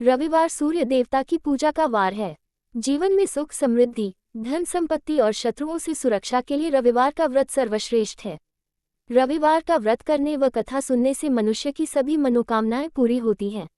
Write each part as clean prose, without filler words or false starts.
रविवार सूर्य देवता की पूजा का वार है। जीवन में सुख, समृद्धि, धन संपत्ति और शत्रुओं से सुरक्षा के लिए रविवार का व्रत सर्वश्रेष्ठ है। रविवार का व्रत करने व कथा सुनने से मनुष्य की सभी मनोकामनाएं पूरी होती हैं।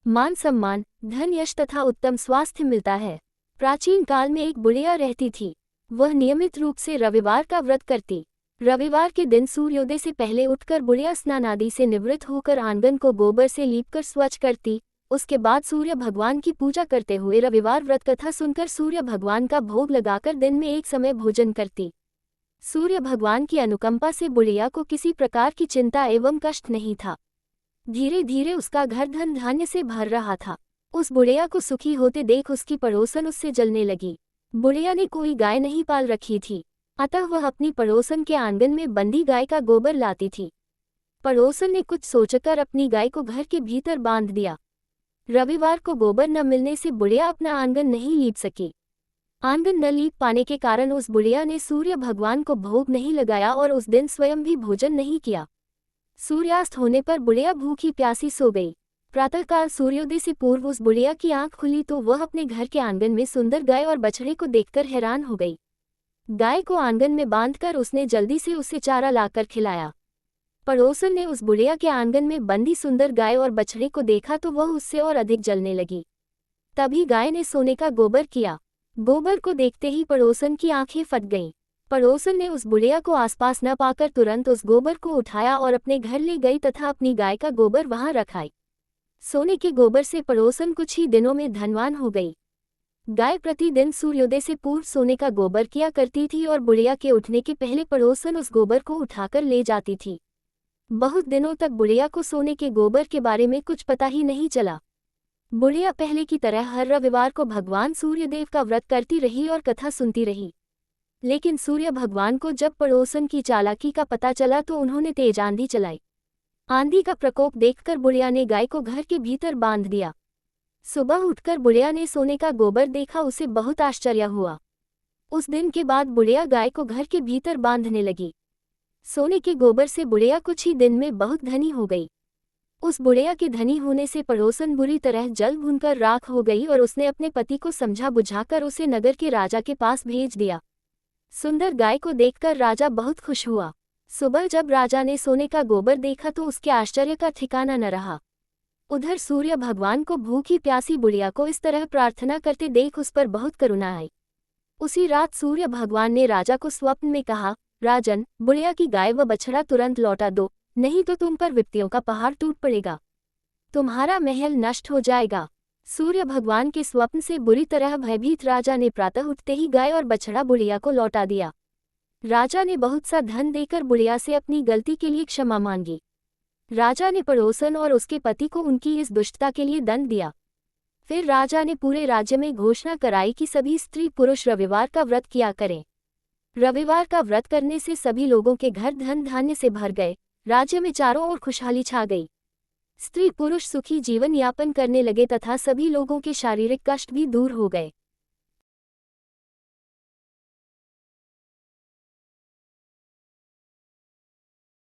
मान सम्मान, धन, यश तथा उत्तम स्वास्थ्य मिलता है। प्राचीन काल में एक बुढ़िया रहती थी। वह नियमित रूप से रविवार का व्रत करती। रविवार के दिन सूर्योदय से पहले उठकर बुढ़िया स्नान आदि से निवृत्त होकर आंगन को गोबर से लीपकर स्वच्छ करती। उसके बाद सूर्य भगवान की पूजा करते हुए रविवार व्रत कथा सुनकर सूर्य भगवान का भोग लगाकर दिन में एक समय भोजन करती। सूर्य भगवान की अनुकंपा से बुढ़िया को किसी प्रकार की चिंता एवं कष्ट नहीं था। धीरे धीरे उसका घर धन धान्य से भर रहा था। उस बुढ़िया को सुखी होते देख उसकी पड़ोसन उससे जलने लगी। बुढ़िया ने कोई गाय नहीं पाल रखी थी, अतः वह अपनी पड़ोसन के आंगन में बंधी गाय का गोबर लाती थी। पड़ोसन ने कुछ सोचकर अपनी गाय को घर के भीतर बांध दिया। रविवार को गोबर न मिलने से बुढ़िया अपना आंगन नहीं लीप सकी। आंगन न लीप पाने के कारण उस बुढ़िया ने सूर्य भगवान को भोग नहीं लगाया और उस दिन स्वयं भी भोजन नहीं किया। सूर्यास्त होने पर बुढ़िया भूखी प्यासी सो गई। प्रातःकाल सूर्योदय से पूर्व उस बुढ़िया की आंख खुली तो वह अपने घर के आंगन में सुंदर गाय और बछड़े को देखकर हैरान हो गई। गाय को आंगन में बांधकर उसने जल्दी से उसे चारा लाकर खिलाया। पड़ोसन ने उस बुढ़िया के आंगन में बंधी सुंदर गाय और बछड़े को देखा तो वह उससे और अधिक जलने लगी। तभी गाय ने सोने का गोबर किया। गोबर को देखते ही पड़ोसन की आंखें फट गईं। पड़ोसन ने उस बुढ़िया को आसपास न पाकर तुरंत उस गोबर को उठाया और अपने घर ले गई तथा अपनी गाय का गोबर वहां रखाई। सोने के गोबर से पड़ोसन कुछ ही दिनों में धनवान हो गई। गाय प्रतिदिन सूर्योदय से पूर्व सोने का गोबर किया करती थी और बुढ़िया के उठने के पहले पड़ोसन उस गोबर को उठाकर ले जाती थी। बहुत दिनों तक बुढ़िया को सोने के गोबर के बारे में कुछ पता ही नहीं चला। बुढ़िया पहले की तरह हर रविवार को भगवान सूर्यदेव का व्रत करती रही और कथा सुनती रही। लेकिन सूर्य भगवान को जब पड़ोसन की चालाकी का पता चला तो उन्होंने तेज आंधी चलाई। आंधी का प्रकोप देखकर बुढ़िया ने गाय को घर के भीतर बांध दिया। सुबह उठकर बुढ़िया ने सोने का गोबर देखा, उसे बहुत आश्चर्य हुआ। उस दिन के बाद बुढ़िया गाय को घर के भीतर बांधने लगी। सोने के गोबर से बुढ़िया कुछ ही दिन में बहुत धनी हो गई। उस बुढ़िया के धनी होने से पड़ोसन बुरी तरह जल भूनकर राख हो गई और उसने अपने पति को समझा बुझाकर उसे नगर के राजा के पास भेज दिया। सुंदर गाय को देखकर राजा बहुत खुश हुआ। सुबह जब राजा ने सोने का गोबर देखा तो उसके आश्चर्य का ठिकाना न रहा। उधर सूर्य भगवान को भूखी प्यासी बुढ़िया को इस तरह प्रार्थना करते देख उस पर बहुत करुणा आई। उसी रात सूर्य भगवान ने राजा को स्वप्न में कहा, राजन, बुढ़िया की गाय व बछड़ा तुरंत लौटा दो, नहीं तो तुम पर विपत्तियों का पहाड़ टूट पड़ेगा, तुम्हारा महल नष्ट हो जाएगा। सूर्य भगवान के स्वप्न से बुरी तरह भयभीत राजा ने प्रातः उठते ही गाय और बछड़ा बुढ़िया को लौटा दिया। राजा ने बहुत सा धन देकर बुढ़िया से अपनी गलती के लिए क्षमा मांगी। राजा ने पड़ोसन और उसके पति को उनकी इस दुष्टता के लिए दंड दिया। फिर राजा ने पूरे राज्य में घोषणा कराई कि सभी स्त्री पुरुष रविवार का व्रत किया करें। रविवार का व्रत करने से सभी लोगों के घर धन धान्य से भर गए। राज्य में चारों ओर खुशहाली छा गई। स्त्री पुरुष सुखी जीवन यापन करने लगे तथा सभी लोगों के शारीरिक कष्ट भी दूर हो गए।